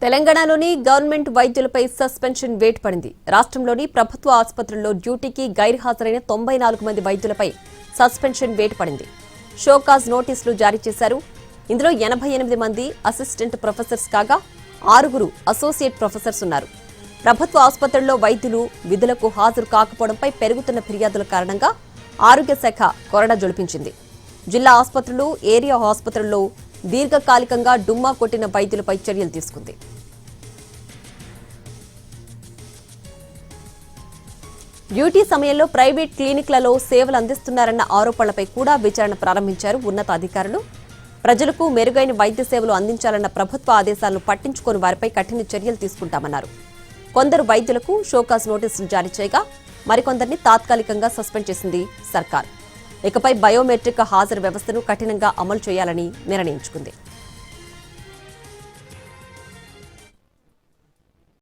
తెలంగాణలోని government వైద్యులపై suspension వేటు పడింది. రాష్ట్రంలోని ప్రభుత్వ ఆసుపత్రుల్లో డ్యూటీకి గైర్హాజరైన 94 మంది వైద్యులపై సస్పెన్షన్ వేటు పడింది. షోకాజ్ నోటీసులు జారీ చేశారు. ఇందులో 88 మంది అసిస్టెంట్ ప్రొఫెసర్స్ కాగా 6 అసోసియేట్ ప్రొఫెసర్స్ ఉన్నారు. ప్రభుత్వ ఆసుపత్రుల్లో వైద్యులు విధులకు హాజరు కాకపోవడంపై పెరుగుతున్న ఫిర్యాదుల కారణంగా ఆరోగ్య శాఖ కొరడా జొలిపించింది. జిల్లా ఆసుపత్రులు, ఏరియా ఆసుపత్రుల్లో దీర్ఘకాలికంగా డుమ్మా కొట్టిన వైద్యులపై చర్యలు తీసుకుంది. డ్యూటీ సమయంలో ప్రైవేట్ క్లినిక్లలో సేవలు అందిస్తున్నారన్న ఆరోపణలపై కూడా విచారణ ప్రారంభించారు ఉన్నతాధికారులు. ప్రజలకు మెరుగైన వైద్య సేవలు అందించాలన్న ప్రభుత్వ ఆదేశాలను పట్టించుకోని వారిపై కఠిన చర్యలు తీసుకుంటామన్నారు. కొందరు వైద్యులకు షోకాజ్ నోటీసులు జారీ చేయగా మరికొందరిని తాత్కాలికంగా సస్పెండ్ చేసింది సర్కార్. ఇకపై బయోమెట్రిక్ హాజరు వ్యవస్థను కఠినంగా అమలు చేయాలని నిర్ణయించుకుంది.